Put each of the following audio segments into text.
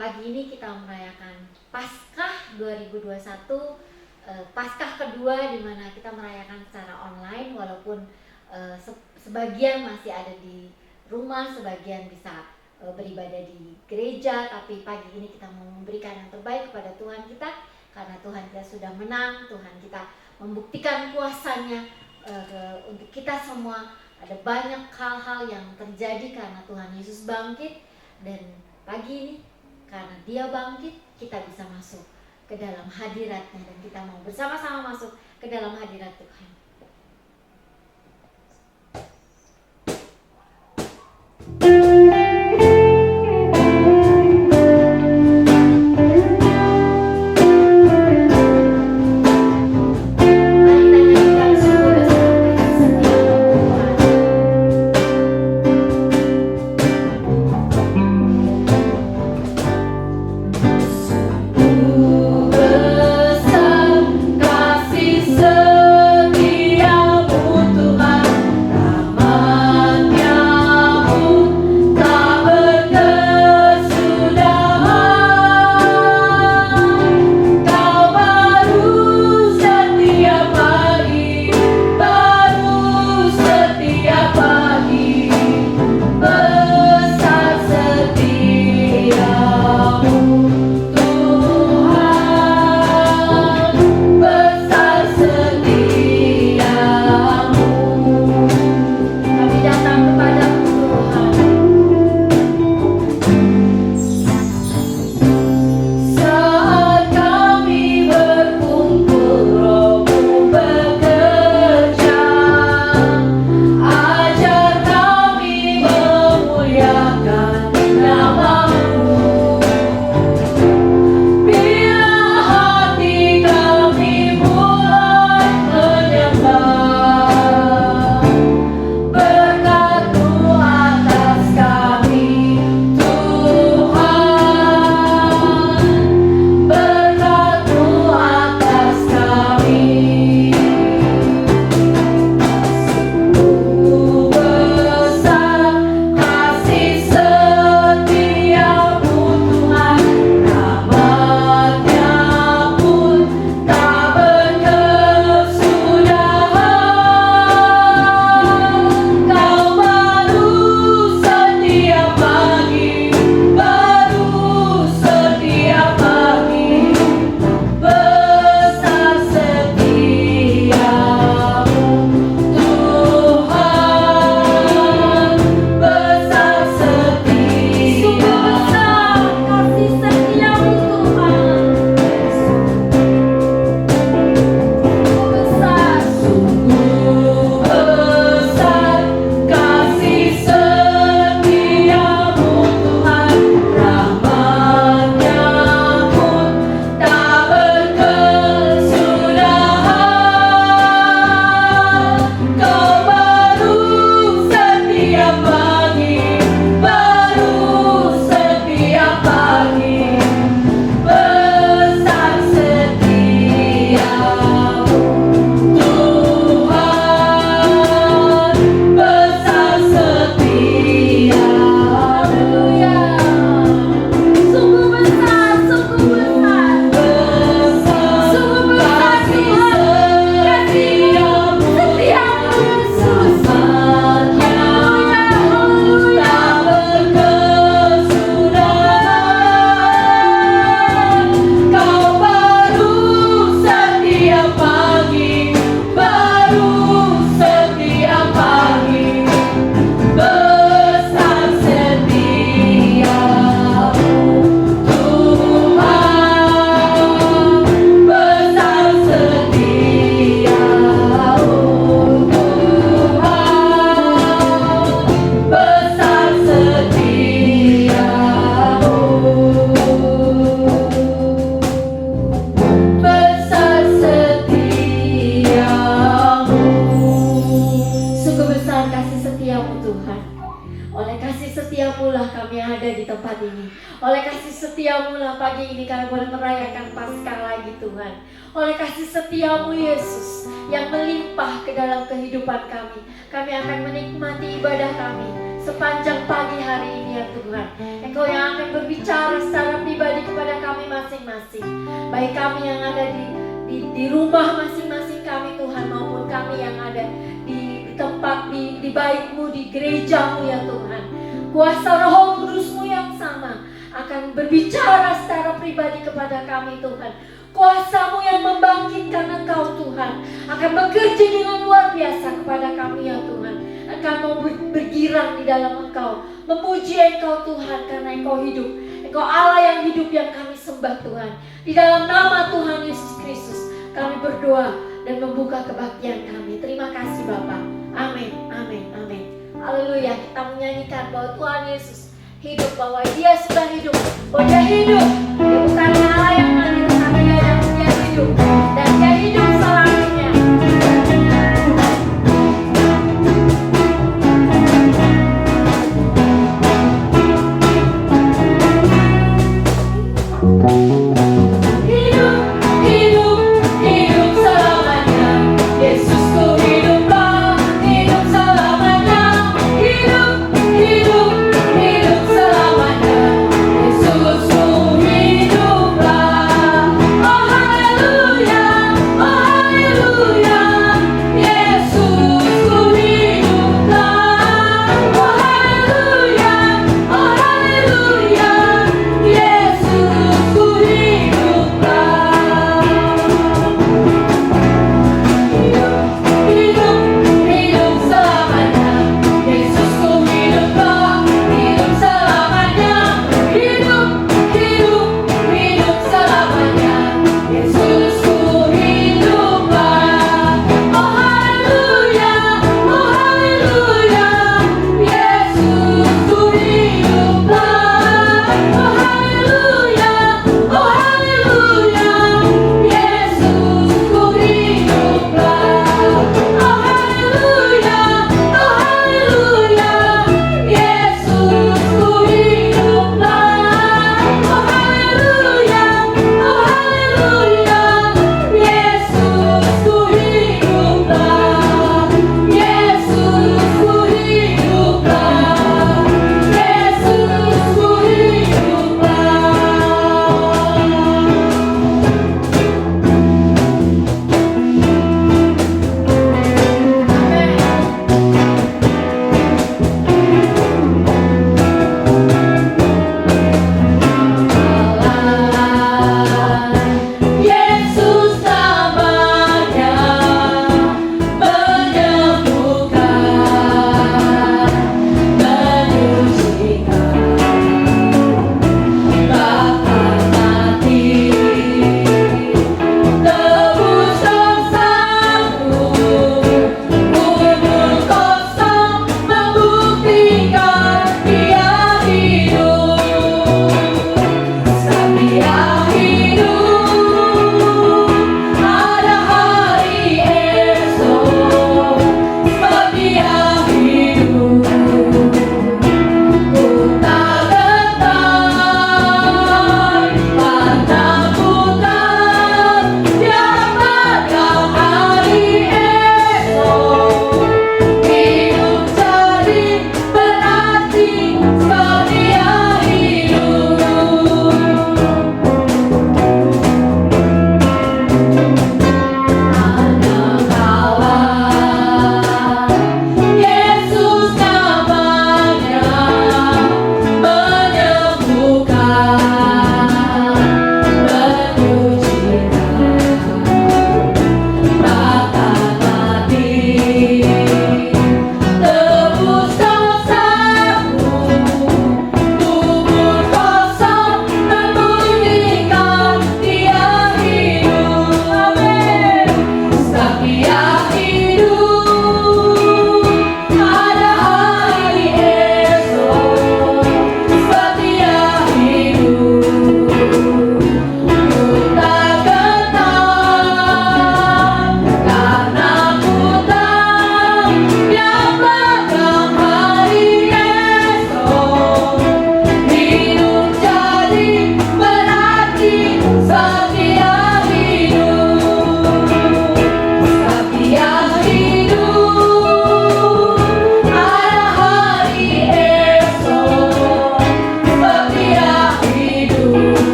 Pagi ini kita merayakan Paskah 2021, Paskah kedua di mana kita merayakan secara online walaupun sebagian masih ada di rumah, sebagian bisa beribadah di gereja, tapi pagi ini kita mau memberikan yang terbaik kepada Tuhan kita karena Tuhan kita sudah menang, Tuhan kita membuktikan kuasanya untuk kita semua. Ada banyak hal-hal yang terjadi karena Tuhan Yesus bangkit, dan pagi ini karena Dia bangkit kita bisa masuk ke dalam hadirat-Nya, dan kita mau bersama-sama masuk ke dalam hadirat Tuhan. Oleh kasih setiamu Yesus yang melimpah ke dalam kehidupan kami, kami akan menikmati ibadah kami sepanjang pagi hari ini ya Tuhan. Engkau yang akan berbicara secara pribadi kepada kami masing-masing, baik kami yang ada di rumah masing-masing kami Tuhan, maupun kami yang ada di tempat di baik-Mu, di gereja-Mu ya Tuhan. Kuasa Roh Kudus-Mu yang sama akan berbicara secara pribadi kepada kami Tuhan. Kuasa-Mu yang membangkitkan Engkau Tuhan akan bekerja dengan luar biasa kepada kami ya Tuhan. Engkau mau bergirang di dalam Engkau, memuji Engkau Tuhan, karena Engkau hidup. Engkau Allah yang hidup yang kami sembah Tuhan. Di dalam nama Tuhan Yesus Kristus kami berdoa dan membuka kebaktian kami. Terima kasih Bapa. Amin, amin, amin. Haleluya. Kita menyanyikan bahwa Tuhan Yesus hidup, bahwa Dia sudah hidup, bahwa Dia hidup. Dia bukan Allah yang mati, tetapi Dia hidup, dan Dia hidup selamanya. Hallelujah.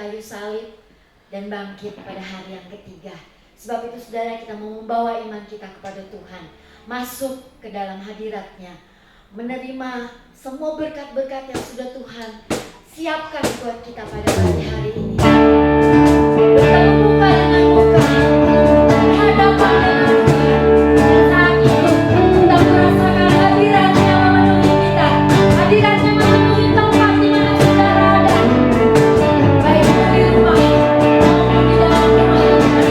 kayu salib dan bangkit pada hari yang ketiga. Sebab itu saudara, kita mau membawa iman kita kepada Tuhan, masuk ke dalam hadirat-Nya, menerima semua berkat-berkat yang sudah Tuhan siapkan buat kita pada pagi hari ini. Bertemu muka dengan muka, berhadapan dengan Tuhan. Dan saat itu kita merasakan hadirat-Nya memenuhi kita, hadirat-Nya memenuhi tempat di mana saudara ada, baik di rumah maupun di dalam rumah Tuhan.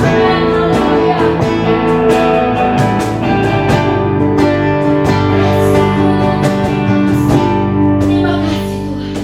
Amin, haleluya. Terima kasih Tuhan.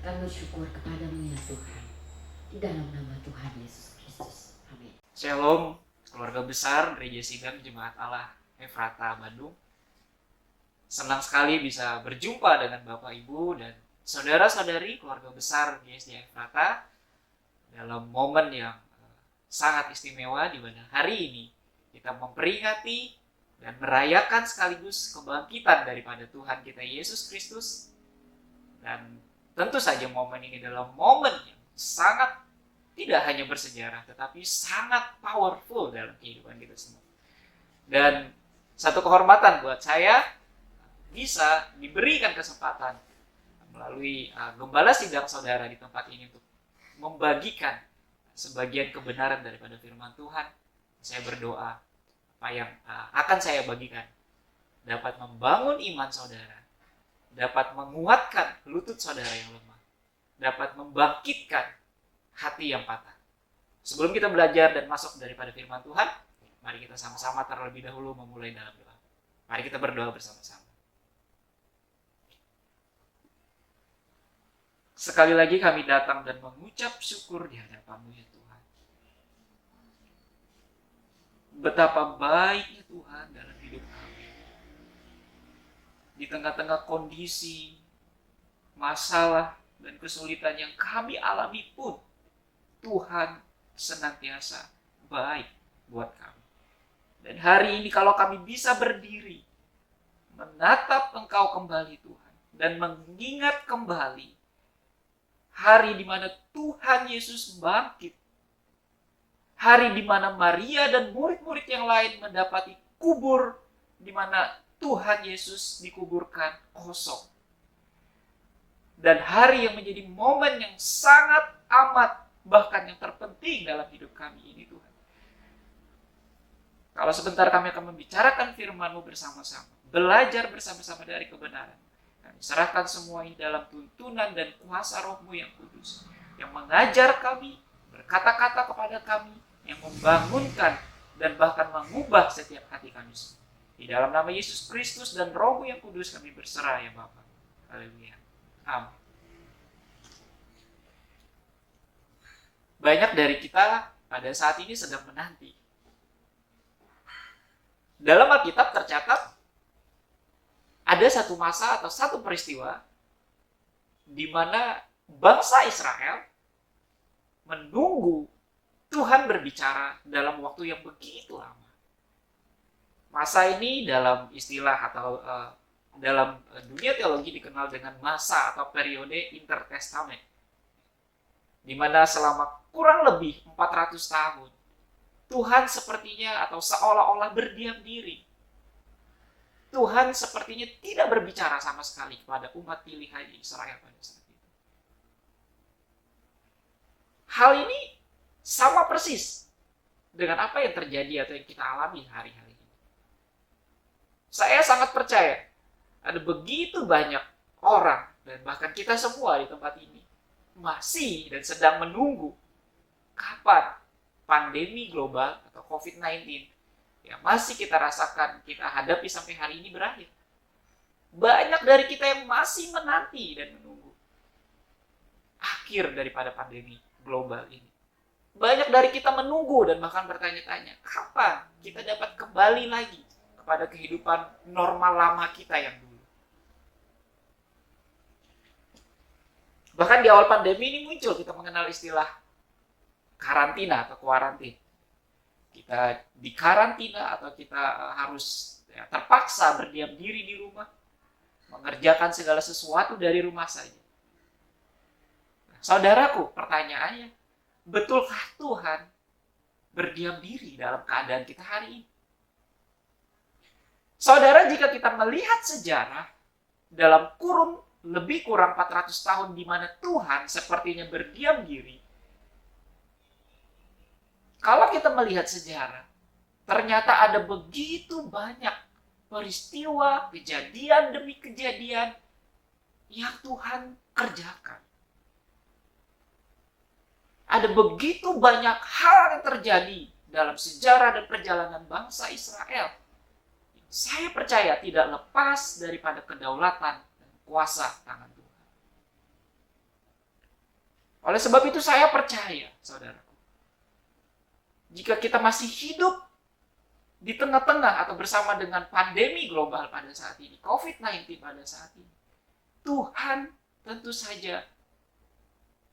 Kami bersyukur kepadamu ya Tuhan. Di dalam nama Tuhan Yesus Kristus. Amin. Shalom, keluarga besar Gereja Sidang Jemaat Allah Efrata Bandung. Senang sekali bisa berjumpa dengan Bapak Ibu dan saudara-saudari keluarga besar GSD Efrata dalam momen yang sangat istimewa di mana hari ini kita memperingati dan merayakan sekaligus kebangkitan daripada Tuhan kita Yesus Kristus. Dan tentu saja momen ini adalah momen yang sangat tidak hanya bersejarah, tetapi sangat powerful dalam kehidupan kita semua. Dan satu kehormatan buat saya bisa diberikan kesempatan melalui gembala sidang saudara di tempat ini untuk membagikan sebagian kebenaran daripada firman Tuhan. Saya berdoa apa yang akan saya bagikan dapat membangun iman saudara, dapat menguatkan lutut saudara yang lemah, dapat membangkitkan hati yang patah. Sebelum kita belajar dan masuk daripada firman Tuhan, mari kita sama-sama terlebih dahulu memulai dalam doa. Mari kita berdoa bersama-sama. Sekali lagi kami datang dan mengucap syukur di hadapan-Mu ya Tuhan. Betapa baiknya Tuhan dalam hidup kami. Di tengah-tengah kondisi, masalah, dan kesulitan yang kami alami pun, Tuhan senantiasa baik buat kami. Dan hari ini kalau kami bisa berdiri, menatap Engkau kembali Tuhan, dan mengingat kembali hari di mana Tuhan Yesus bangkit, hari di mana Maria dan murid-murid yang lain mendapati kubur di mana Tuhan Yesus dikuburkan kosong. Dan hari yang menjadi momen yang sangat amat bahkan yang terpenting dalam hidup kami ini Tuhan. Kalau sebentar kami akan membicarakan firman-Mu bersama-sama, belajar bersama-sama dari kebenaran, kami serahkan semua ini dalam tuntunan dan kuasa Roh-Mu yang kudus, yang mengajar kami, berkata-kata kepada kami, yang membangunkan dan bahkan mengubah setiap hati kami semua. Di dalam nama Yesus Kristus dan Roh-Mu yang kudus kami berserah ya Bapa. Haleluya. Amin. Banyak dari kita pada saat ini sedang menanti. Dalam Alkitab tercatat ada satu masa atau satu peristiwa di mana bangsa Israel menunggu Tuhan berbicara dalam waktu yang begitu lama. Masa ini dalam istilah atau dalam dunia teologi dikenal dengan masa atau periode intertestament, di mana selama kurang lebih 400 tahun Tuhan sepertinya atau seolah-olah berdiam diri. Tuhan sepertinya tidak berbicara sama sekali kepada umat pilihan Israel pada saat itu. Hal ini sama persis dengan apa yang terjadi atau yang kita alami hari-hari ini. Saya sangat percaya ada begitu banyak orang dan bahkan kita semua di tempat ini masih dan sedang menunggu kapan pandemi global atau COVID-19 yang masih kita rasakan, kita hadapi sampai hari ini berakhir. Banyak dari kita yang masih menanti dan menunggu akhir daripada pandemi global ini. Banyak dari kita menunggu dan bahkan bertanya-tanya, kapan kita dapat kembali lagi kepada kehidupan normal lama kita yang dulu. Bahkan di awal pandemi ini muncul, kita mengenal istilah karantina atau kuarantin. Kita dikarantina atau kita harus terpaksa berdiam diri di rumah, mengerjakan segala sesuatu dari rumah saja. Nah, saudaraku, pertanyaannya, betulkah Tuhan berdiam diri dalam keadaan kita hari ini? Saudara, jika kita melihat sejarah dalam kurun lebih kurang 400 tahun di mana Tuhan sepertinya berdiam diri, kalau kita melihat sejarah, ternyata ada begitu banyak peristiwa, kejadian demi kejadian yang Tuhan kerjakan. Ada begitu banyak hal yang terjadi dalam sejarah dan perjalanan bangsa Israel. Saya percaya tidak lepas daripada kedaulatan dan kuasa tangan Tuhan. Oleh sebab itu saya percaya, saudaraku, jika kita masih hidup di tengah-tengah atau bersama dengan pandemi global pada saat ini, COVID-19 pada saat ini, Tuhan tentu saja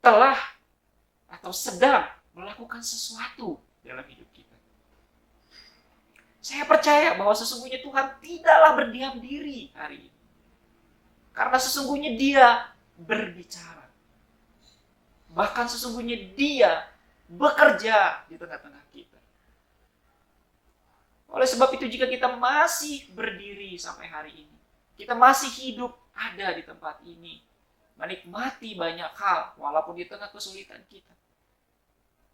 telah atau sedang melakukan sesuatu dalam hidup kita. Saya percaya bahwa sesungguhnya Tuhan tidaklah berdiam diri hari ini. Karena sesungguhnya Dia berbicara. Bahkan sesungguhnya Dia bekerja di tengah-tengah kita. Oleh sebab itu jika kita masih berdiri sampai hari ini, kita masih hidup ada di tempat ini, menikmati banyak hal walaupun di tengah kesulitan kita,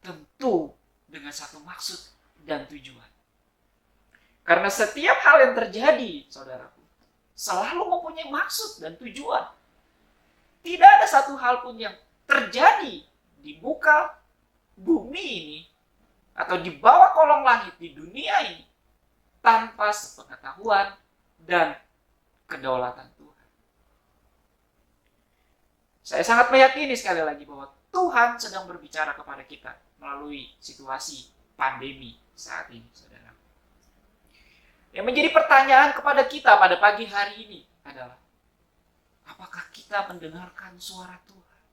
tentu dengan satu maksud dan tujuan. Karena setiap hal yang terjadi, saudaraku, selalu mempunyai maksud dan tujuan. Tidak ada satu hal pun yang terjadi di muka bumi ini atau di bawah kolong langit di dunia ini tanpa sepengetahuan dan kedaulatan Tuhan. Saya sangat meyakini sekali lagi bahwa Tuhan sedang berbicara kepada kita melalui situasi pandemi saat ini, saudara. Yang menjadi pertanyaan kepada kita pada pagi hari ini adalah, apakah kita mendengarkan suara Tuhan?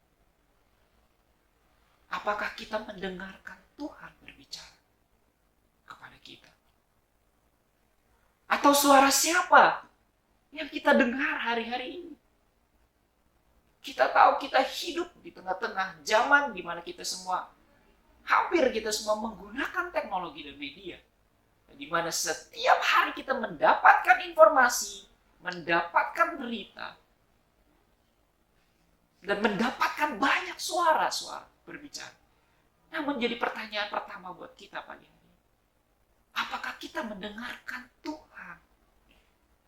Apakah kita mendengarkan Tuhan berbicara kepada kita? Atau suara siapa yang kita dengar hari-hari ini? Kita tahu kita hidup di tengah-tengah zaman di mana hampir kita semua menggunakan teknologi dan media. Di mana setiap hari kita mendapatkan informasi, mendapatkan berita, dan mendapatkan banyak suara-suara berbicara. Namun jadi pertanyaan pertama buat kita pagi hari ini, apakah kita mendengarkan Tuhan?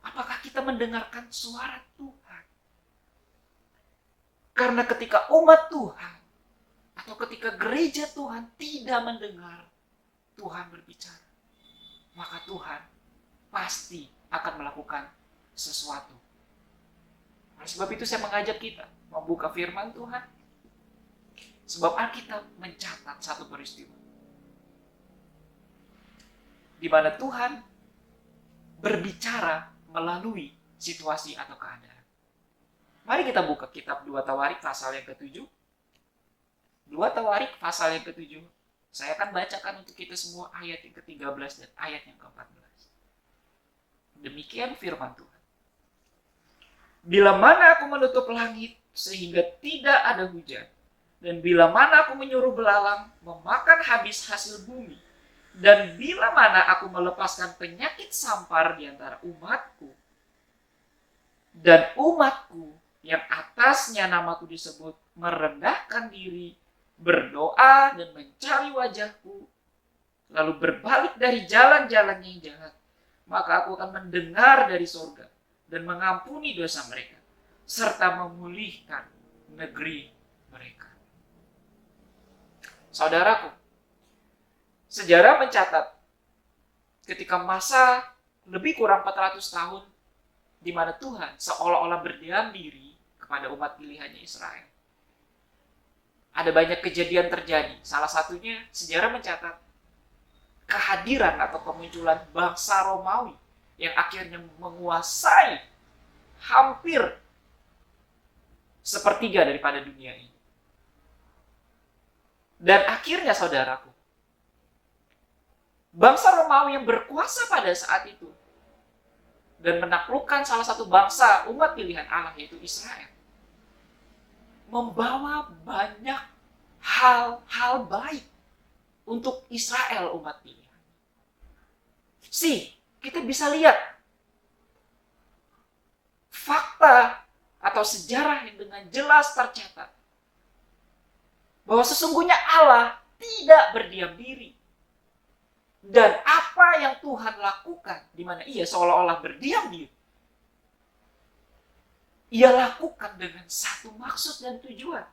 Apakah kita mendengarkan suara Tuhan? Karena ketika umat Tuhan atau ketika gereja Tuhan tidak mendengar Tuhan berbicara, maka Tuhan pasti akan melakukan sesuatu. Oleh sebab itu saya mengajak kita membuka firman Tuhan. Sebab Alkitab mencatat satu peristiwa di mana Tuhan berbicara melalui situasi atau keadaan. Mari kita buka kitab 2 Tawarik pasal yang ke-7. 2 Tawarik pasal yang ke-7. Saya akan bacakan untuk kita semua ayat yang ke-13 dan ayat yang ke-14. Demikian firman Tuhan. Bila mana aku menutup langit sehingga tidak ada hujan, dan bila mana aku menyuruh belalang memakan habis hasil bumi, dan bila mana aku melepaskan penyakit sampar di antara umatku, dan umatku yang atasnya namaku disebut merendahkan diri, berdoa dan mencari wajahku, lalu berbalik dari jalan-jalan yang jahat, maka aku akan mendengar dari surga dan mengampuni dosa mereka, serta memulihkan negeri mereka. Saudaraku, sejarah mencatat ketika masa lebih kurang 400 tahun di mana Tuhan seolah-olah berdiam diri kepada umat pilihannya Israel. Ada banyak kejadian terjadi. Salah satunya sejarah mencatat kehadiran atau kemunculan bangsa Romawi yang akhirnya menguasai hampir sepertiga daripada dunia ini. Dan akhirnya saudaraku, bangsa Romawi yang berkuasa pada saat itu dan menaklukkan salah satu bangsa umat pilihan Allah yaitu Israel, membawa banyak hal-hal baik untuk Israel umat pilihan. Kita bisa lihat fakta atau sejarah yang dengan jelas tercatat bahwa sesungguhnya Allah tidak berdiam diri. Dan apa yang Tuhan lakukan, di mana ia seolah-olah berdiam diri, ia lakukan dengan satu maksud dan tujuan.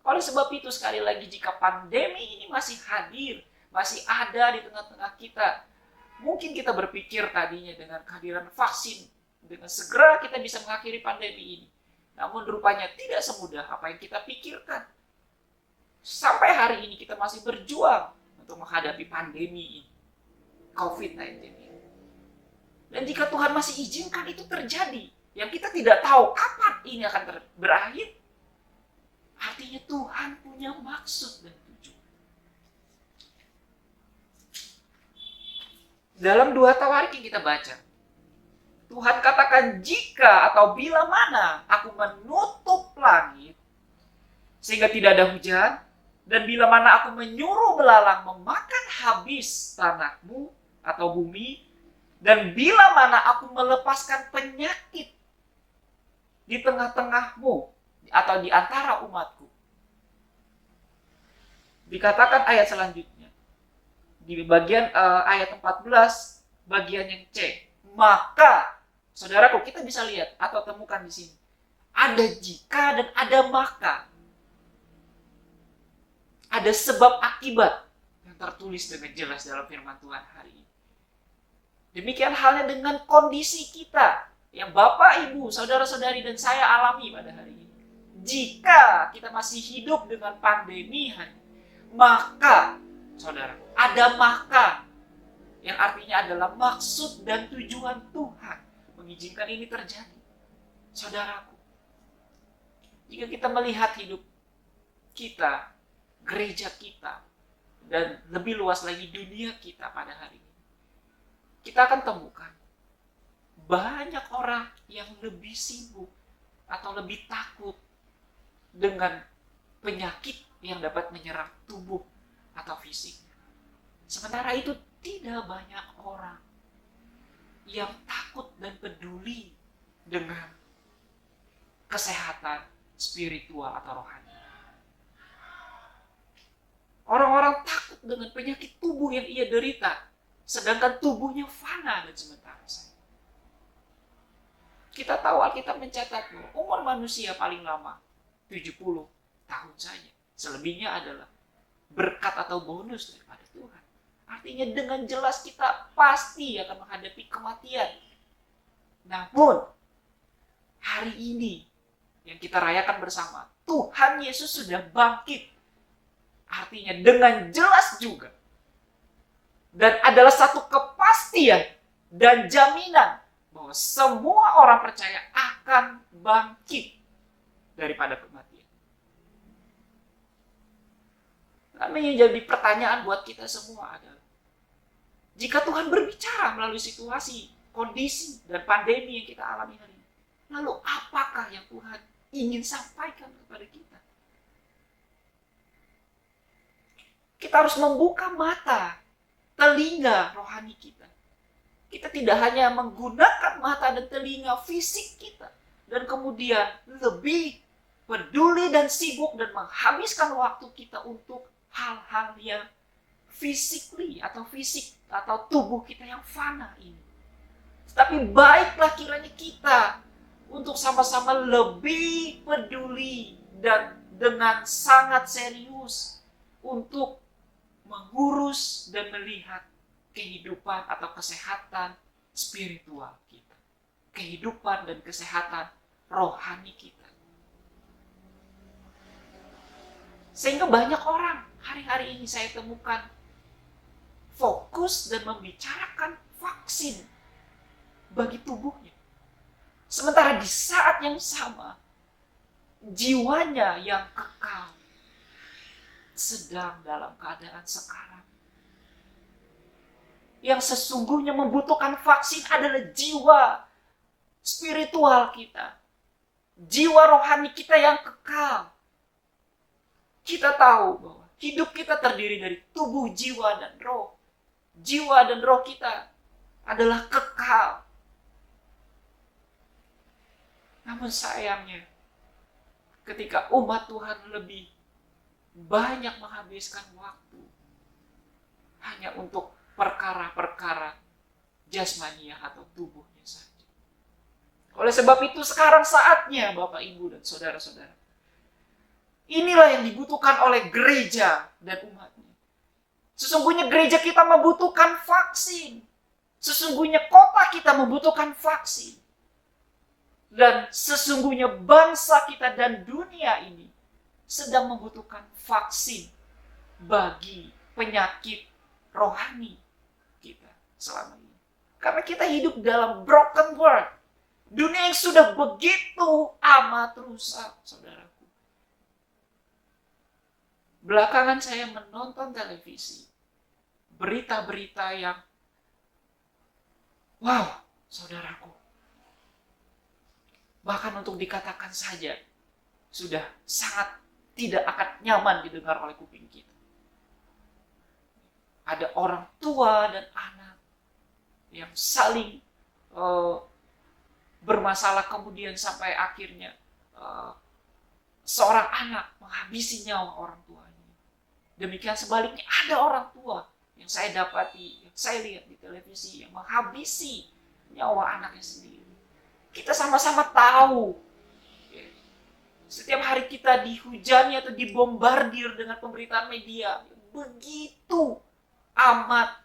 Oleh sebab itu sekali lagi, jika pandemi ini masih hadir, masih ada di tengah-tengah kita, mungkin kita berpikir tadinya dengan kehadiran vaksin, dengan segera kita bisa mengakhiri pandemi ini. Namun rupanya tidak semudah apa yang kita pikirkan. Sampai hari ini kita masih berjuang untuk menghadapi pandemi ini, COVID-19 ini. Dan jika Tuhan masih izinkan itu terjadi, yang kita tidak tahu kapan ini akan berakhir, artinya Tuhan punya maksud dan tujuan. Dalam 2 Tawarik yang kita baca, Tuhan katakan, jika atau bila mana aku menutup langit sehingga tidak ada hujan, dan bila mana aku menyuruh belalang memakan habis tanahmu atau bumi, dan bila mana aku melepaskan penyakit di tengah-tengahmu atau di antara umatku. Dikatakan ayat selanjutnya, di bagian ayat 14, bagian yang C. Maka, saudaraku, kita bisa lihat atau temukan di sini. Ada jika dan ada maka. Ada sebab akibat yang tertulis dengan jelas dalam firman Tuhan hari ini. Demikian halnya dengan kondisi kita yang Bapak, Ibu, saudara-saudari dan saya alami pada hari ini. Jika kita masih hidup dengan pandemi hari ini, maka, saudara, ada maka yang artinya adalah maksud dan tujuan Tuhan mengizinkan ini terjadi. Saudaraku, jika kita melihat hidup kita, gereja kita, dan lebih luas lagi dunia kita pada hari ini, kita akan temukan banyak orang yang lebih sibuk atau lebih takut dengan penyakit yang dapat menyerang tubuh atau fisik. Sementara itu tidak banyak orang yang takut dan peduli dengan kesehatan spiritual atau rohani. Orang-orang takut dengan penyakit tubuh yang ia derita, sedangkan tubuhnya fana dan sementara saja. Kita tahu Alkitab mencatat bahwa umur manusia paling lama 70 tahun saja. Selebihnya adalah berkat atau bonus daripada Tuhan. Artinya dengan jelas kita pasti akan menghadapi kematian. Namun, hari ini yang kita rayakan bersama, Tuhan Yesus sudah bangkit. Artinya dengan jelas juga. Dan adalah satu kepastian dan jaminan bahwa semua orang percaya akan bangkit daripada kematian. Lalu yang jadi pertanyaan buat kita semua adalah, jika Tuhan berbicara melalui situasi, kondisi, dan pandemi yang kita alami hari ini, lalu apakah yang Tuhan ingin sampaikan kepada kita? Kita harus membuka mata, telinga rohani kita. Kita tidak hanya menggunakan mata dan telinga fisik kita, dan kemudian lebih peduli dan sibuk dan menghabiskan waktu kita untuk hal-hal yang fisik atau tubuh kita yang fana ini. Tapi baiklah kiranya kita untuk sama-sama lebih peduli dan dengan sangat serius untuk mengurus dan melihat kehidupan atau kesehatan spiritual kita. Kehidupan dan kesehatan rohani kita. Sehingga banyak orang hari-hari ini saya temukan fokus dan membicarakan vaksin bagi tubuhnya. Sementara di saat yang sama, jiwanya yang kekal sedang dalam keadaan sekarat. Yang sesungguhnya membutuhkan vaksin adalah jiwa spiritual kita. Jiwa rohani kita yang kekal. Kita tahu bahwa hidup kita terdiri dari tubuh, jiwa, dan roh. Jiwa dan roh kita adalah kekal. Namun sayangnya, ketika umat Tuhan lebih banyak menghabiskan waktu hanya untuk perkara-perkara jasmania atau tubuhnya saja. Oleh sebab itu sekarang saatnya Bapak, Ibu, dan saudara-saudara, inilah yang dibutuhkan oleh gereja dan umatnya. Sesungguhnya gereja kita membutuhkan vaksin. Sesungguhnya kota kita membutuhkan vaksin. Dan sesungguhnya bangsa kita dan dunia ini sedang membutuhkan vaksin bagi penyakit rohani kita selama ini. Karena kita hidup dalam broken world. Dunia yang sudah begitu amat rusak, saudaraku. Belakangan saya menonton televisi. Berita-berita yang, wow, saudaraku. Bahkan untuk dikatakan saja, sudah sangat tidak akan nyaman didengar oleh kuping kita. Ada orang tua dan anak yang saling bermasalah, kemudian sampai akhirnya seorang anak menghabisi nyawa orang tuanya. Demikian sebaliknya ada orang tua yang saya dapati, yang saya lihat di televisi yang menghabisi nyawa anaknya sendiri. Kita sama-sama tahu, setiap hari kita dihujani atau dibombardir dengan pemberitaan media begitu amat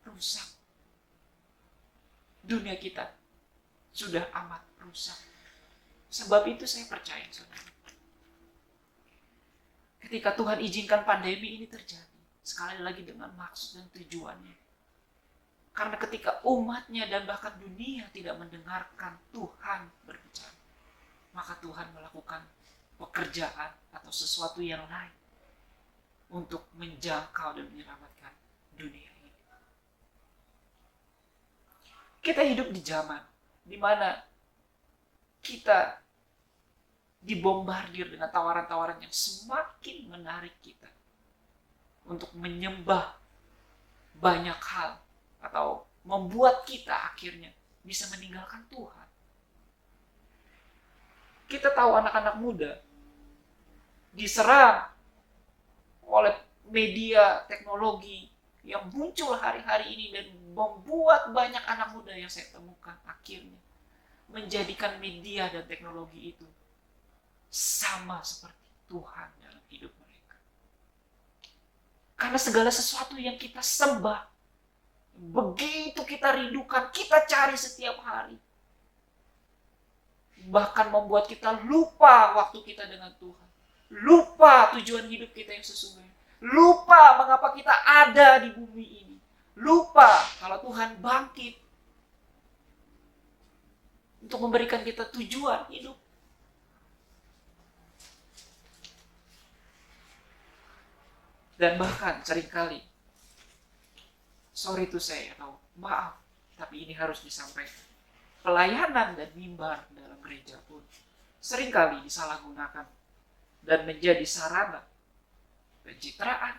rusak. Dunia kita sudah amat rusak. Sebab itu saya percaya, saudara, ketika Tuhan izinkan pandemi ini terjadi, sekali lagi dengan maksud dan tujuannya. Karena ketika umatnya dan bahkan dunia tidak mendengarkan Tuhan berbicara, maka Tuhan melakukan pekerjaan atau sesuatu yang lain untuk menjangkau dan menyelamatkan dunia ini. Kita hidup di zaman di mana kita dibombardir dengan tawaran-tawaran yang semakin menarik kita untuk menyembah banyak hal atau membuat kita akhirnya bisa meninggalkan Tuhan. Kita tahu anak-anak muda diserang oleh media teknologi yang muncul hari-hari ini dan membuat banyak anak muda yang saya temukan akhirnya menjadikan media dan teknologi itu sama seperti Tuhan dalam hidup mereka. Karena segala sesuatu yang kita sembah, begitu kita rindukan, kita cari setiap hari, bahkan membuat kita lupa waktu kita dengan Tuhan, lupa tujuan hidup kita yang sesungguhnya, lupa mengapa kita ada di bumi ini, lupa kalau Tuhan bangkit untuk memberikan kita tujuan hidup. Dan bahkan seringkali, sorry to say, atau maaf, tapi ini harus disampaikan, pelayanan dan mimbar dalam gereja pun seringkali disalahgunakan dan menjadi sarana pencitraan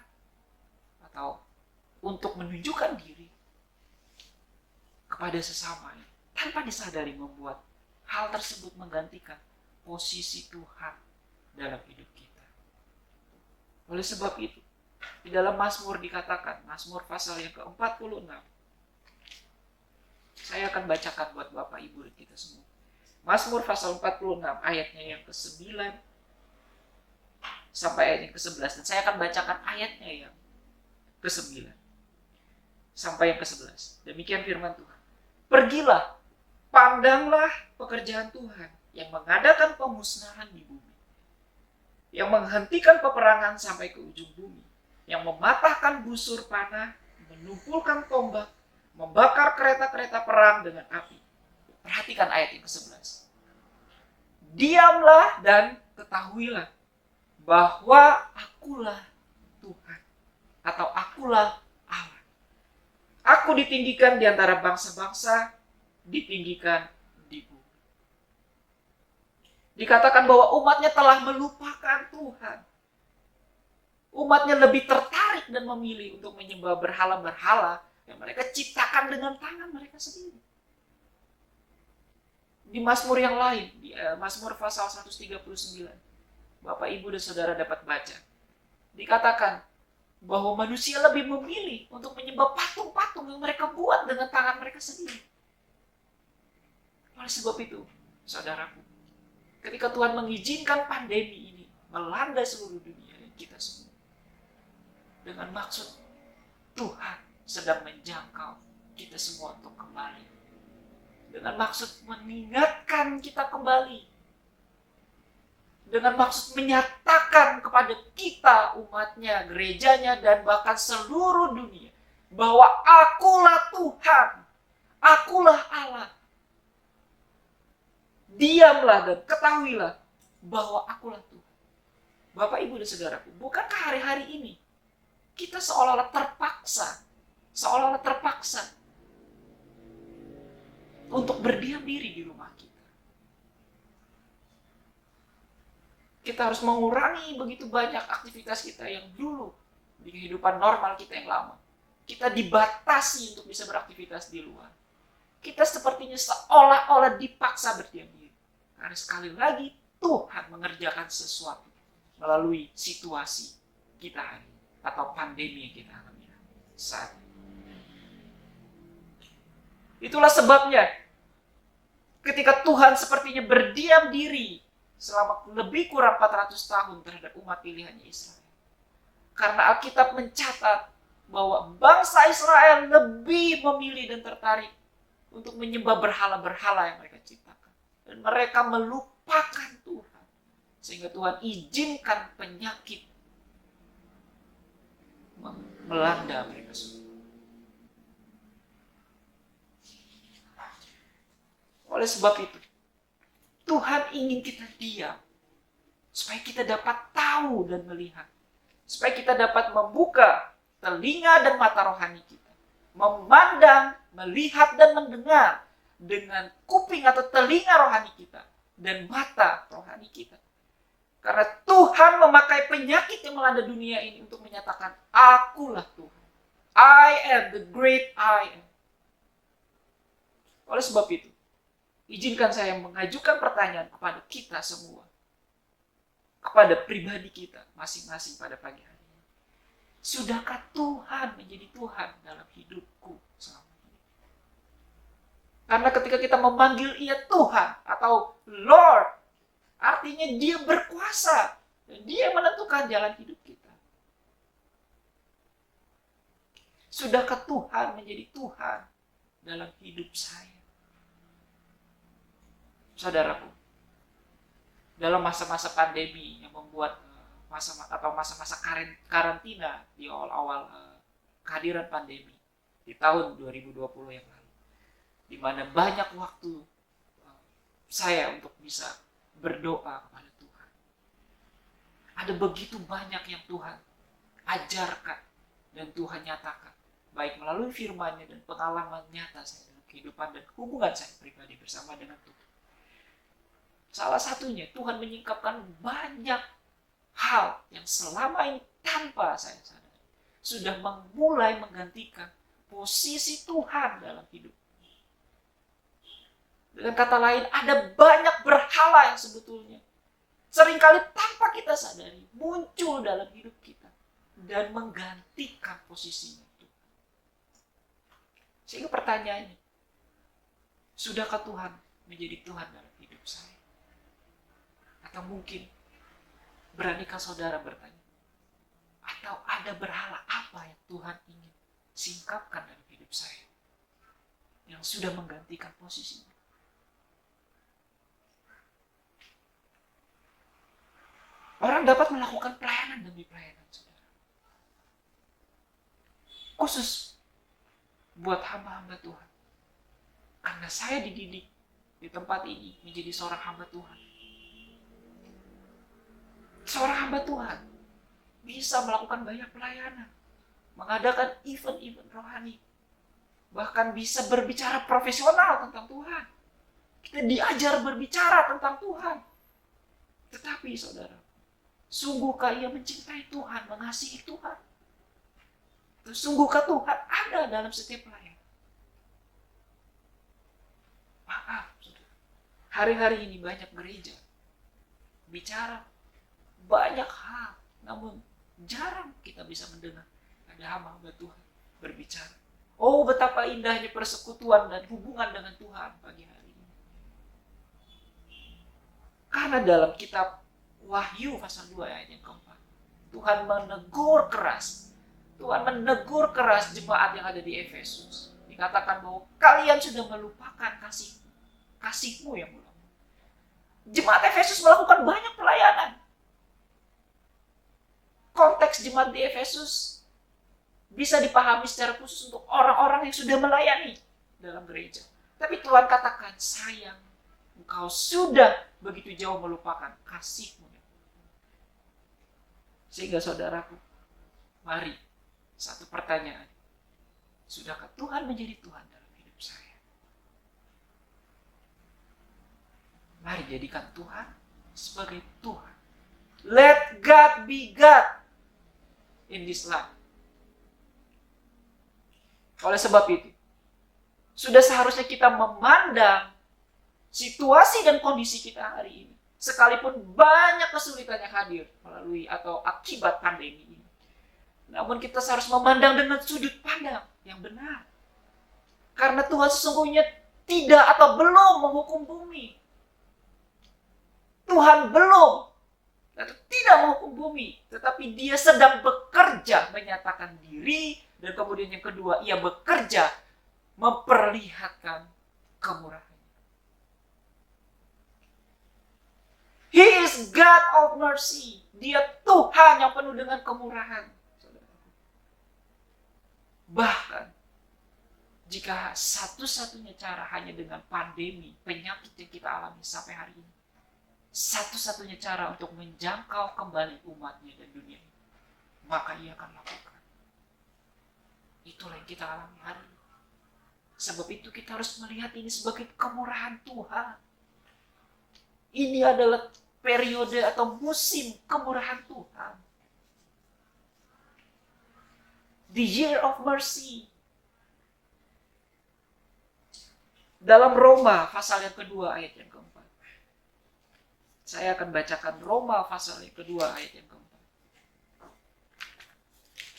atau untuk menunjukkan diri kepada sesamanya tanpa disadari, membuat hal tersebut menggantikan posisi Tuhan dalam hidup kita. Oleh sebab itu, di dalam Mazmur dikatakan, Mazmur pasal yang ke-46, saya akan bacakan buat Bapak Ibu dan kita semua. Mazmur pasal 46 ayatnya yang ke-9 sampai ayat yang ke-11. Dan saya akan bacakan ayatnya yang ke-9 sampai yang ke-11. Demikian firman Tuhan. Pergilah, pandanglah pekerjaan Tuhan yang mengadakan pemusnahan di bumi, yang menghentikan peperangan sampai ke ujung bumi, yang mematahkan busur panah, menumpulkan tombak, membakar kereta-kereta perang dengan api. Perhatikan ayat yang ke-11. Diamlah dan ketahuilah bahwa akulah Tuhan, atau akulah Allah. Aku ditinggikan di antara bangsa-bangsa, ditinggikan di bumi. Dikatakan bahwa umatnya telah melupakan Tuhan. Umatnya lebih tertarik dan memilih untuk menyembah berhala-berhala yang mereka ciptakan dengan tangan mereka sendiri. Di Mazmur yang lain, di Mazmur pasal 139, Bapak, Ibu, dan Saudara dapat baca, dikatakan bahwa manusia lebih memilih untuk menyembah patung-patung yang mereka buat dengan tangan mereka sendiri. Oleh sebab itu, saudaraku, ketika Tuhan mengizinkan pandemi ini melanda seluruh dunia dan kita semua, dengan maksud Tuhan sedang menjangkau kita semua untuk kembali. Dengan maksud mengingatkan kita kembali dengan maksud menyatakan kepada kita, umatnya, gerejanya, dan bahkan seluruh dunia, bahwa akulah Tuhan, akulah Allah. Diamlah dan ketahuilah bahwa akulah Tuhan. Bapak, Ibu, dan Saudaraku, bukankah hari-hari ini kita seolah-olah terpaksa untuk berdiam diri di rumah kita. Kita harus mengurangi begitu banyak aktivitas kita yang dulu di kehidupan normal kita yang lama. Kita dibatasi untuk bisa beraktivitas di luar. Kita sepertinya seolah-olah dipaksa berdiam diri. Karena sekali lagi Tuhan mengerjakan sesuatu melalui situasi kita hari ini, atau pandemi yang kita alami saat ini. Itulah sebabnya ketika Tuhan sepertinya berdiam diri selama lebih kurang 400 tahun terhadap umat pilihannya Israel. Karena Alkitab mencatat bahwa bangsa Israel lebih memilih dan tertarik untuk menyembah berhala-berhala yang mereka ciptakan. Dan mereka melupakan Tuhan. Sehingga Tuhan izinkan penyakit melanda mereka semua. Oleh sebab itu, Tuhan ingin kita diam, supaya kita dapat tahu dan melihat. Supaya kita dapat membuka telinga dan mata rohani kita. Memandang, melihat, dan mendengar dengan kuping atau telinga rohani kita. Dan mata rohani kita. Karena Tuhan memakai penyakit yang melanda dunia ini untuk menyatakan, akulah Tuhan. I am the great I am. Oleh sebab itu, izinkan saya mengajukan pertanyaan kepada kita semua. Kepada pribadi kita masing-masing pada pagi hari ini. Sudahkah Tuhan menjadi Tuhan dalam hidupku selama ini? Karena ketika kita memanggil Ia Tuhan atau Lord, artinya Dia berkuasa. Dan Dia menentukan jalan hidup kita. Sudahkah Tuhan menjadi Tuhan dalam hidup saya? Saudaraku, dalam masa-masa pandemi yang membuat masa-masa karantina di awal-awal kehadiran pandemi di tahun 2020 yang lalu, di mana banyak waktu saya untuk bisa berdoa kepada Tuhan. Ada begitu banyak yang Tuhan ajarkan dan Tuhan nyatakan, baik melalui firman-Nya dan pengalaman nyata saya dalam kehidupan dan hubungan saya pribadi bersama dengan Tuhan. Salah satunya Tuhan menyingkapkan banyak hal yang selama ini tanpa saya sadari sudah mulai menggantikan posisi Tuhan dalam hidup. Dengan kata lain, ada banyak berhala yang sebetulnya seringkali tanpa kita sadari muncul dalam hidup kita dan menggantikan posisinya Tuhan. Sehingga pertanyaannya, sudahkah Tuhan menjadi Tuhan dalam hidup saya? Atau mungkin, beranikah saudara bertanya, atau ada berhala apa yang Tuhan ingin singkapkan dalam hidup saya yang sudah menggantikan posisinya? Orang dapat melakukan pelayanan demi pelayanan, saudara. Khusus buat hamba-hamba Tuhan. Karena saya dididik di tempat ini menjadi seorang hamba Tuhan. Seorang hamba Tuhan bisa melakukan banyak pelayanan, mengadakan event-event rohani, bahkan bisa berbicara profesional tentang Tuhan. Kita diajar berbicara tentang Tuhan. Tetapi saudara, sungguhkah ia mencintai Tuhan, mengasihi Tuhan? Sungguhkah Tuhan ada dalam setiap pelayan? Maaf, saudara. Hari-hari ini banyak gereja bicara banyak hal, namun jarang kita bisa mendengar ada hamba-hamba Tuhan berbicara. Oh, betapa indahnya persekutuan dan hubungan dengan Tuhan pagi hari ini. Karena dalam kitab Wahyu pasal 2 ayat yang keempat, Tuhan menegur keras. Tuhan menegur keras jemaat yang ada di Efesus. Dikatakan bahwa kalian sudah melupakan kasihmu yang mulia. Jemaat Efesus melakukan banyak pelayanan. Konteks jemaat di Efesus bisa dipahami secara khusus untuk orang-orang yang sudah melayani dalam gereja. Tapi Tuhan katakan, sayang, engkau sudah begitu jauh melupakan kasih-Mu. Sehingga saudaraku, mari, satu pertanyaan. Sudahkah Tuhan menjadi Tuhan dalam hidup saya? Mari jadikan Tuhan sebagai Tuhan. Let God be God in this life. Oleh sebab itu, sudah seharusnya kita memandang situasi dan kondisi kita hari ini. Sekalipun banyak kesulitan yang hadir melalui atau akibat pandemi ini. Namun kita harus memandang dengan sudut pandang yang benar. Karena Tuhan sesungguhnya tidak atau belum menghukum bumi. Tuhan belum atau tidak menghukum bumi. Tetapi Dia sedang bekerja menyatakan diri. Dan kemudian yang kedua, Ia bekerja memperlihatkan kemurahan. He is God of mercy. Dia Tuhan yang penuh dengan kemurahan. Bahkan, jika satu-satunya cara hanya dengan pandemi, penyakit yang kita alami sampai hari ini, satu-satunya cara untuk menjangkau kembali umatnya dan dunia ini, maka Ia akan lakukan. Itulah yang kita alami hari ini. Sebab itu kita harus melihat ini sebagai kemurahan Tuhan. Ini adalah periode atau musim kemurahan Tuhan. The year of mercy. Dalam Roma pasal yang kedua ayat yang keempat. Saya akan bacakan Roma pasal yang kedua ayat yang keempat.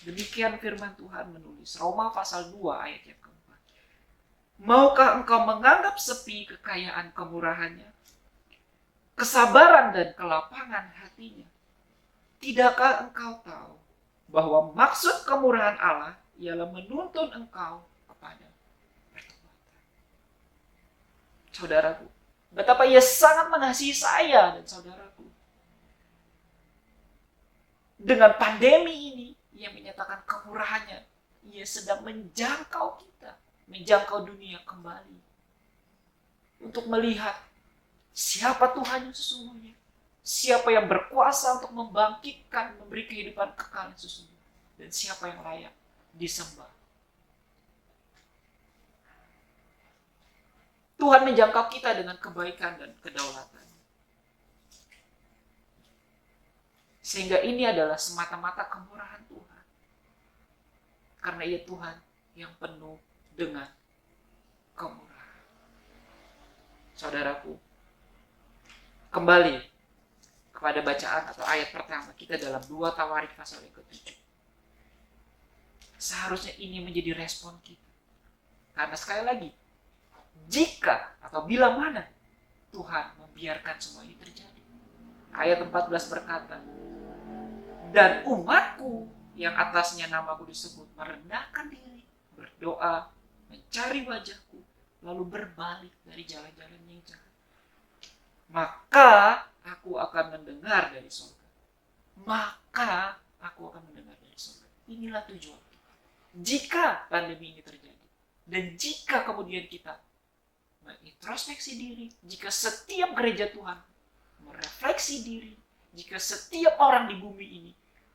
Demikian firman Tuhan menulis. Roma pasal 2 ayat yang keempat. Maukah engkau menganggap sepi kekayaan kemurahannya? Kesabaran dan kelapangan hatinya. Tidakkah engkau tahu bahwa maksud kemurahan Allah ialah menuntun engkau kepada pertobatan? Saudaraku, betapa Ia sangat mengasihi saya dan saudaraku. Dengan pandemi ini, Ia menyatakan kemurahannya. Ia sedang menjangkau kita, menjangkau dunia kembali. Untuk melihat siapa Tuhan yang sesungguhnya. Siapa yang berkuasa untuk membangkitkan, memberi kehidupan kekal yang sesungguhnya. Dan siapa yang layak disembah. Tuhan menjangkau kita dengan kebaikan dan kedaulatan. Sehingga ini adalah semata-mata kemurahan Tuhan. Karena Ia Tuhan yang penuh dengan kemurahan. Saudaraku, kembali kepada bacaan atau ayat pertama kita dalam 2 Tawarik pasal yang ke-7. Seharusnya ini menjadi respon kita. Karena sekali lagi, jika atau bila mana Tuhan membiarkan semua ini terjadi. Ayat 14 berkata, dan umatku yang atasnya namaku disebut merendahkan diri, berdoa, mencari wajahku, lalu berbalik dari jalan-jalan yang jahat. Maka aku akan mendengar dari surga. Maka aku akan mendengar dari surga. Inilah tujuan kita. Jika pandemi ini terjadi, dan jika kemudian kita mengintrospeksi diri, jika setiap gereja Tuhan merefleksi diri, jika setiap orang di bumi ini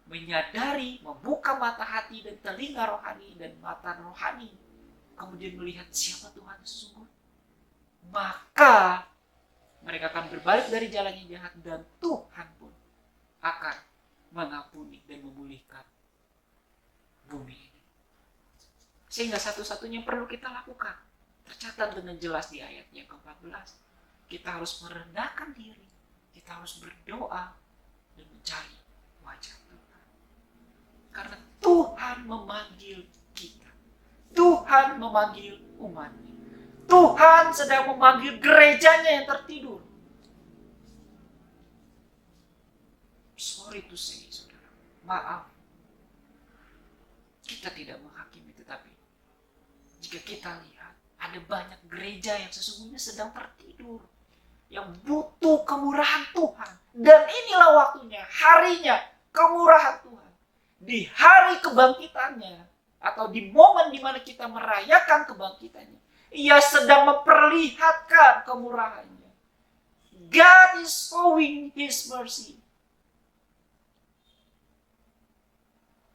menyadari, membuka mata hati dan telinga rohani dan mata rohani, kemudian melihat siapa Tuhan sesungguhnya, maka mereka akan berbalik dari jalan yang jahat dan Tuhan pun akan mengampuni dan memulihkan bumi ini. Sehingga satu-satunya yang perlu kita lakukan, tercatat dengan jelas di ayat yang ke-14, kita harus merendahkan diri, kita harus berdoa dan mencari wajah Tuhan. Karena Tuhan memanggil kita. Tuhan memanggil umatnya. Tuhan sedang memanggil gerejanya yang tertidur. Sorry to say, saudara. Maaf. Kita tidak menghakimi, tetapi jika kita lihat ada banyak gereja yang sesungguhnya sedang tertidur. yang butuh kemurahan Tuhan. Dan inilah waktunya, harinya kemurahan Tuhan. Di hari kebangkitannya, atau di momen di mana kita merayakan kebangkitannya, Ia sedang memperlihatkan kemurahannya. God is showing His mercy.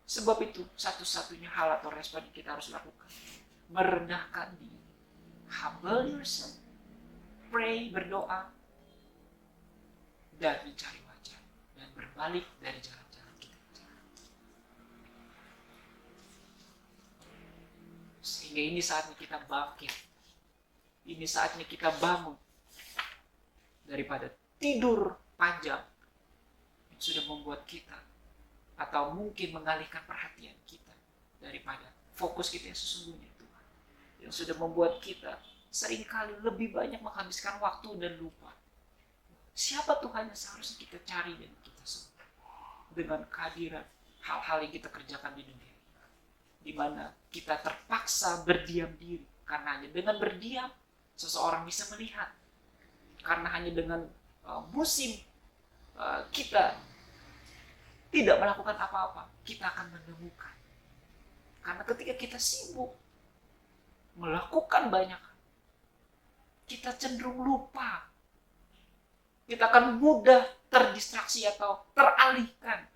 Sebab itu satu-satunya hal atau respon yang kita harus lakukan, merendahkan diri, humble yourself, pray, berdoa, dan mencari wajah, dan berbalik dari jalan-jalan kita. Sehingga ini saatnya kita bangkit. Ini saatnya kita bangun daripada tidur panjang yang sudah membuat kita, atau mungkin mengalihkan perhatian kita daripada fokus kita yang sesungguhnya Tuhan, yang sudah membuat kita seringkali lebih banyak menghabiskan waktu dan lupa siapa Tuhan yang seharusnya kita cari dan kita sembah dengan kehadiran hal-hal yang kita kerjakan di dunia, di mana kita terpaksa berdiam diri, karena hanya dengan berdiam seseorang bisa melihat, karena hanya dengan musim kita tidak melakukan apa-apa, kita akan menemukan. Karena ketika kita sibuk melakukan banyak hal, kita cenderung lupa. Kita akan mudah terdistraksi atau teralihkan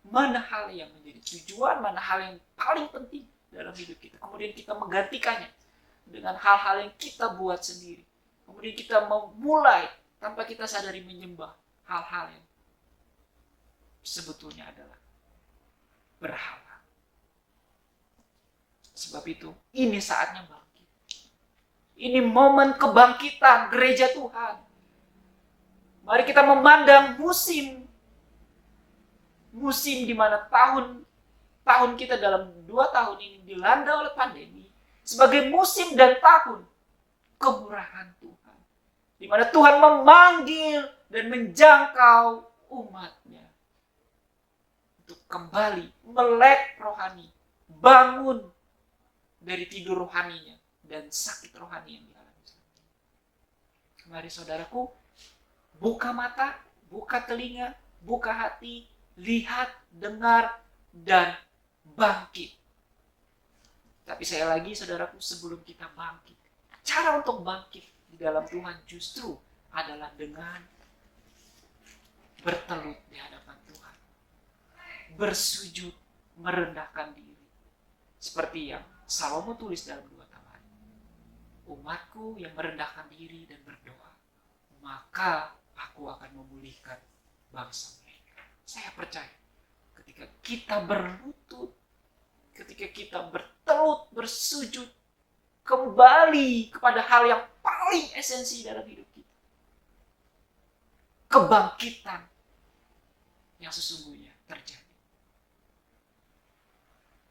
mana hal yang menjadi tujuan, mana hal yang paling penting dalam hidup kita. Kemudian kita menggantikannya dengan hal-hal yang kita buat sendiri. Kemudian kita memulai tanpa kita sadari menyembah hal-hal yang sebetulnya adalah berhala. Sebab itu, ini saatnya bangkit. Ini momen kebangkitan gereja Tuhan. Mari kita memandang musim di mana tahun kita dalam 2 tahun ini dilanda oleh pandemi sebagai musim dan tahun kemurahan Tuhan. Di mana Tuhan memanggil dan menjangkau umatnya untuk kembali melek rohani, bangun dari tidur rohaninya dan sakit rohani yang dialami. Mari saudaraku, buka mata, buka telinga, buka hati, lihat, dengar, dan bangkit. Tapi saya lagi saudaraku, sebelum kita bangkit, cara untuk bangkit di dalam Tuhan justru adalah dengan bertelut di hadapan Tuhan, bersujud, merendahkan diri. Seperti yang Salomo tulis dalam 2 Tawarik. Umatku yang merendahkan diri dan berdoa, maka aku akan memulihkan bangsa mereka. Saya percaya ketika kita berlutut, ketika kita bertelut, bersujud, kembali kepada hal yang paling esensi dalam hidup kita, kebangkitan yang sesungguhnya terjadi.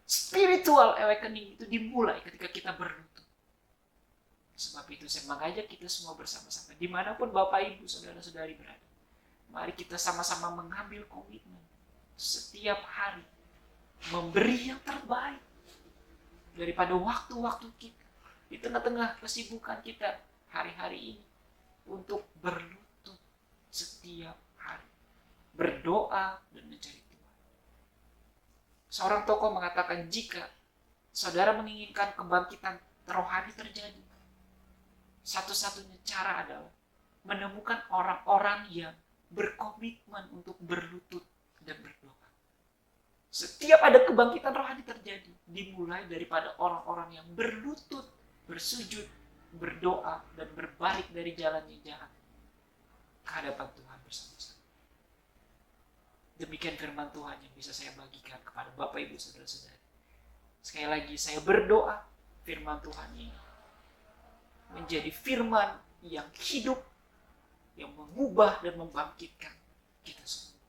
Spiritual awakening itu dimulai ketika kita berlutut. Sebab itu saya mengajak kita semua bersama-sama, dimanapun Bapak Ibu Saudara-saudari berada, mari kita sama-sama mengambil komitmen setiap hari memberi yang terbaik daripada waktu-waktu kita di tengah-tengah kesibukan kita hari-hari ini, untuk berlutut setiap hari, berdoa dan mencari Tuhan. Seorang tokoh mengatakan, jika saudara menginginkan kebangkitan rohani terjadi, satu-satunya cara adalah menemukan orang-orang yang berkomitmen untuk berlutut dan berdoa. Setiap ada kebangkitan rohani terjadi, dimulai daripada orang-orang yang berlutut, bersujud, berdoa, dan berbalik dari jalan yang jahat ke hadapan Tuhan bersama-sama. Demikian firman Tuhan yang bisa saya bagikan kepada Bapak Ibu Saudara-saudari. Sekali lagi saya berdoa firman Tuhan ini menjadi firman yang hidup, yang mengubah dan membangkitkan kita semua.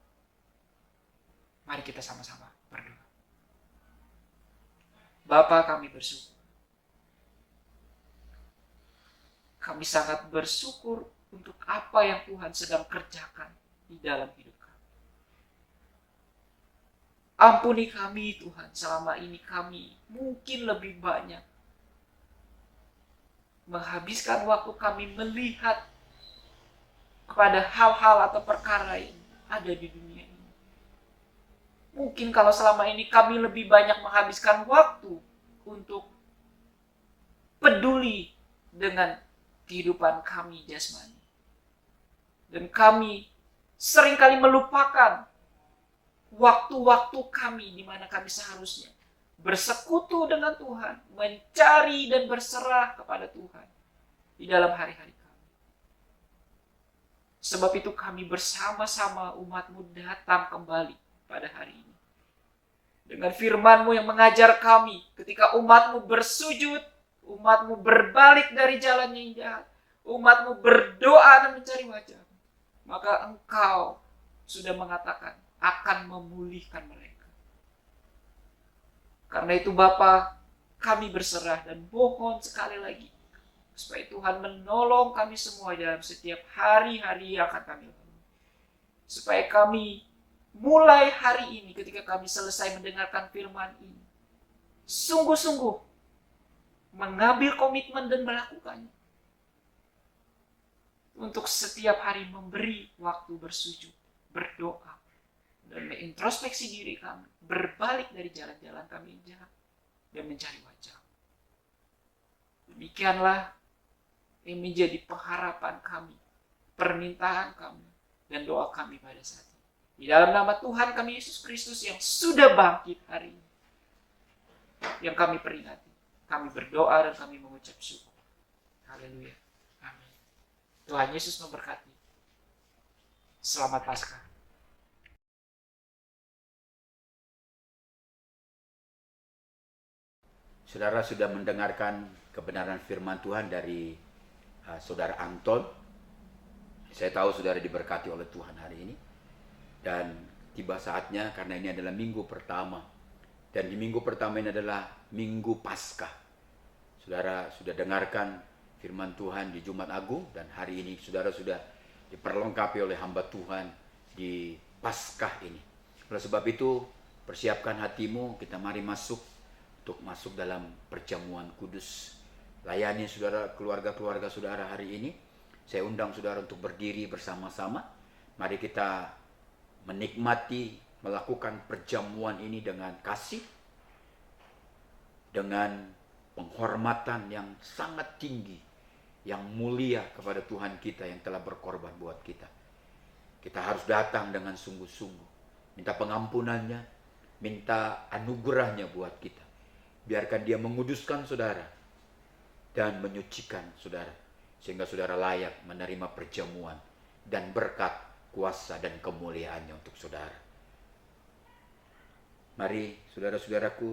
Mari kita sama-sama berdoa. Bapa, kami bersyukur. Kami sangat bersyukur untuk apa yang Tuhan sedang kerjakan di dalam hidup kami. Ampuni kami Tuhan, selama ini kami mungkin lebih banyak menghabiskan waktu kami melihat kepada hal-hal atau perkara yang ada di dunia ini. Mungkin kalau selama ini kami lebih banyak menghabiskan waktu untuk peduli dengan kehidupan kami jasmani. Dan kami seringkali melupakan waktu-waktu kami di mana kami seharusnya bersekutu dengan Tuhan, mencari dan berserah kepada Tuhan di dalam hari-hari kami. Sebab itu kami bersama-sama umat-Mu datang kembali pada hari ini. Dengan firman-Mu yang mengajar kami ketika umat-Mu bersujud, umat-Mu berbalik dari jalannya yang jahat, umat-Mu berdoa dan mencari wajah, maka Engkau sudah mengatakan akan memulihkan mereka. Karena itu Bapa, kami berserah dan mohon sekali lagi supaya Tuhan menolong kami semua dalam setiap hari-hari yang akan kami lalui. Supaya kami mulai hari ini ketika kami selesai mendengarkan firman ini, sungguh-sungguh mengambil komitmen dan melakukannya. Untuk setiap hari memberi waktu bersujud, berdoa, dan mengintrospeksi diri kami, berbalik dari jalan-jalan kami yang jahat, dan mencari wajah. Demikianlah yang menjadi pengharapan kami, permintaan kami, dan doa kami pada saat ini. Di dalam nama Tuhan kami Yesus Kristus yang sudah bangkit hari ini, yang kami peringati, kami berdoa dan kami mengucap syukur. Haleluya. Tuhan Yesus memberkati. Selamat Paskah. Saudara sudah mendengarkan kebenaran firman Tuhan dari Saudara Anton. Saya tahu saudara diberkati oleh Tuhan hari ini. Dan tiba saatnya karena ini adalah minggu pertama. Dan di minggu pertama ini adalah minggu Paskah. Saudara sudah dengarkan firman Tuhan di Jumat Agung, dan hari ini saudara sudah diperlengkapi oleh hamba Tuhan di Paskah ini. Oleh sebab itu, persiapkan hatimu, kita mari masuk dalam perjamuan kudus. Layani saudara, keluarga-keluarga saudara hari ini. Saya undang saudara untuk berdiri bersama-sama. Mari kita menikmati, melakukan perjamuan ini dengan kasih, dengan penghormatan yang sangat tinggi, yang mulia kepada Tuhan kita yang telah berkorban buat kita. Kita harus datang dengan sungguh-sungguh, minta pengampunannya, minta anugerahnya buat kita. Biarkan dia menguduskan saudara dan menyucikan saudara, sehingga saudara layak menerima perjamuan dan berkat, kuasa dan kemuliaannya untuk saudara. Mari saudara-saudaraku,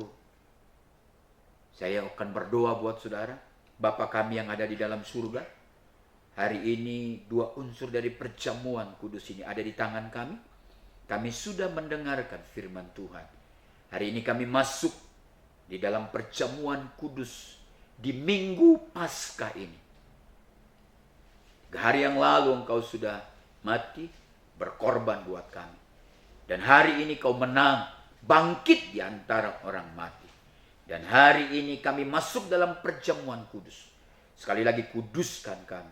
saya akan berdoa buat saudara. Bapa kami yang ada di dalam surga, hari ini dua unsur dari perjamuan kudus ini ada di tangan kami. Kami sudah mendengarkan firman Tuhan. Hari ini kami masuk di dalam perjamuan kudus di minggu Paskah ini. Hari yang lalu engkau sudah mati, berkorban buat kami. Dan hari ini kau menang, bangkit di antara orang mati. Dan hari ini kami masuk dalam perjamuan kudus. Sekali lagi, kuduskan kami,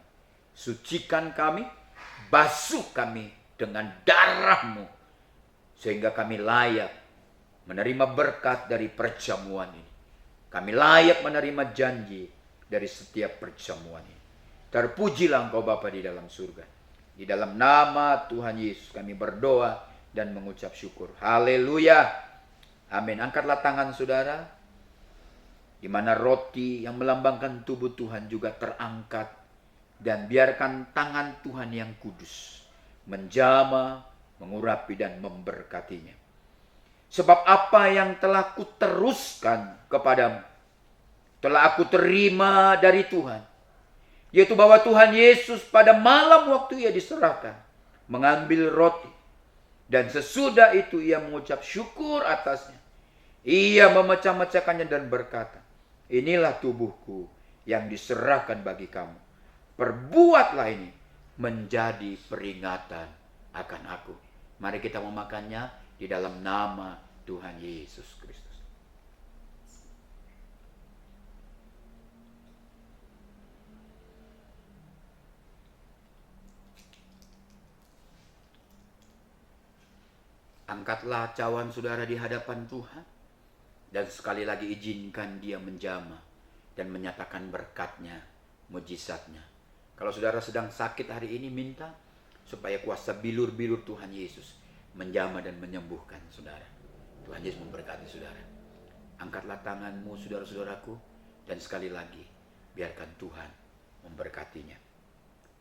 sucikan kami, basuh kami dengan darah-Mu, sehingga kami layak menerima berkat dari perjamuan ini. Kami layak menerima janji dari setiap perjamuan ini. Terpujilah Engkau Bapa di dalam surga. Di dalam nama Tuhan Yesus kami berdoa dan mengucap syukur. Haleluya. Amin. Angkatlah tangan saudara, di mana roti yang melambangkan tubuh Tuhan juga terangkat, dan biarkan tangan Tuhan yang kudus menjama, mengurapi dan memberkatinya. Sebab apa yang telah kuteruskan kepadamu telah aku terima dari Tuhan, yaitu bahwa Tuhan Yesus pada malam waktu ia diserahkan mengambil roti, dan sesudah itu ia mengucap syukur atasnya. Ia memecah-mecahkannya dan berkata, inilah tubuhku yang diserahkan bagi kamu. Perbuatlah ini menjadi peringatan akan aku. Mari kita memakannya di dalam nama Tuhan Yesus Kristus. Angkatlah cawan saudara di hadapan Tuhan. Dan sekali lagi izinkan dia menjamah dan menyatakan berkatnya, mujizatnya. Kalau saudara sedang sakit hari ini, minta supaya kuasa bilur-bilur Tuhan Yesus menjamah dan menyembuhkan saudara. Tuhan Yesus memberkati saudara. Angkatlah tanganmu saudara-saudaraku, dan sekali lagi biarkan Tuhan memberkatinya.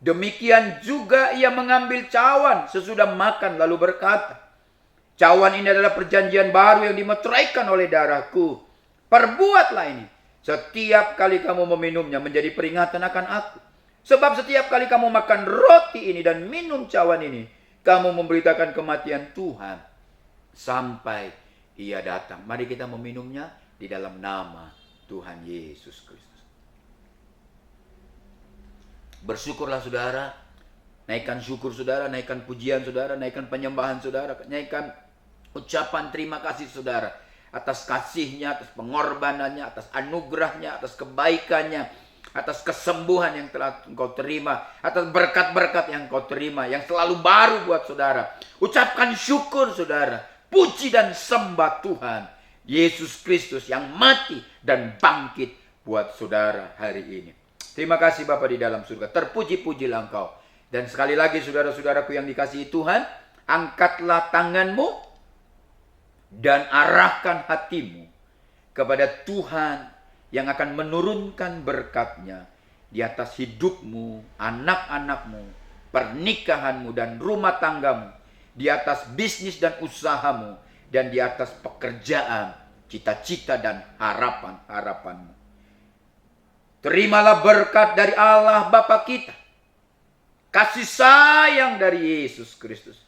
Demikian juga ia mengambil cawan sesudah makan lalu berkata, cawan ini adalah perjanjian baru yang dimeteraikan oleh darahku. Perbuatlah ini setiap kali kamu meminumnya menjadi peringatan akan aku. Sebab setiap kali kamu makan roti ini dan minum cawan ini, kamu memberitakan kematian Tuhan sampai ia datang. Mari kita meminumnya di dalam nama Tuhan Yesus Kristus. Bersyukurlah saudara, naikkan syukur saudara, naikkan pujian saudara, naikkan penyembahan saudara, naikkan ucapan terima kasih saudara atas kasihnya, atas pengorbanannya, atas anugerahnya, atas kebaikannya, atas kesembuhan yang telah engkau terima, atas berkat-berkat yang engkau terima, yang selalu baru buat saudara. Ucapkan syukur saudara, puji dan sembah Tuhan Yesus Kristus yang mati dan bangkit buat saudara hari ini. Terima kasih Bapa di dalam surga, terpuji-pujilah engkau. Dan sekali lagi saudara-saudaraku yang dikasihi Tuhan, angkatlah tanganmu dan arahkan hatimu kepada Tuhan yang akan menurunkan berkat-Nya di atas hidupmu, anak-anakmu, pernikahanmu dan rumah tanggamu, di atas bisnis dan usahamu, dan di atas pekerjaan, cita-cita dan harapan-harapanmu. Terimalah berkat dari Allah Bapa kita, kasih sayang dari Yesus Kristus,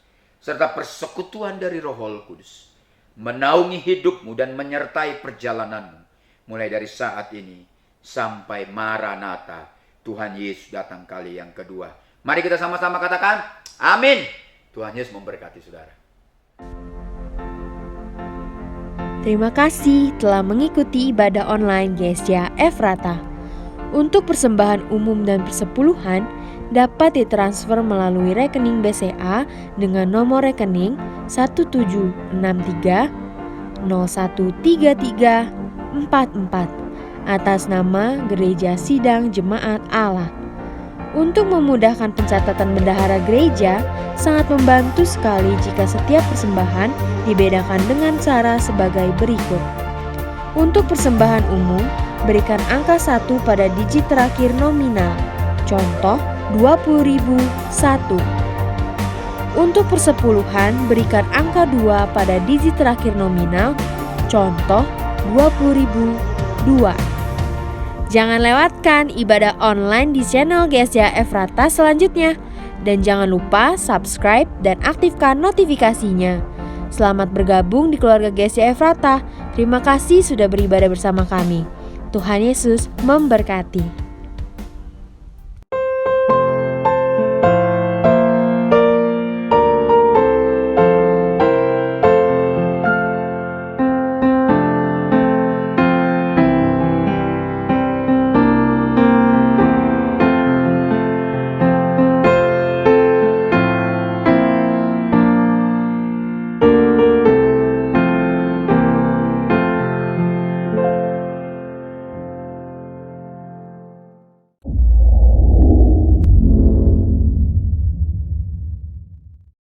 serta persekutuan dari Roh Kudus menaungi hidupmu dan menyertai perjalananmu mulai dari saat ini sampai Maranatha, Tuhan Yesus datang kali yang kedua. Mari kita sama-sama katakan amin. Tuhan Yesus memberkati saudara. Terima kasih telah mengikuti ibadah online GSJ Efrata. Untuk persembahan umum dan persepuluhan dapat ditransfer melalui rekening BCA dengan nomor rekening 1763013344 atas nama Gereja Sidang Jemaat Allah. Untuk memudahkan pencatatan bendahara gereja, sangat membantu sekali jika setiap persembahan dibedakan dengan cara sebagai berikut. Untuk persembahan umum, berikan angka 1 pada digit terakhir nominal. Contoh 20.001. Untuk persepuluhan, berikan angka 2 pada digit terakhir nominal. Contoh 20.002. Jangan lewatkan ibadah online di channel GSJ Efrata selanjutnya. Dan jangan lupa subscribe dan aktifkan notifikasinya. Selamat bergabung di keluarga GSJ Efrata. Terima kasih sudah beribadah bersama kami. Tuhan Yesus memberkati.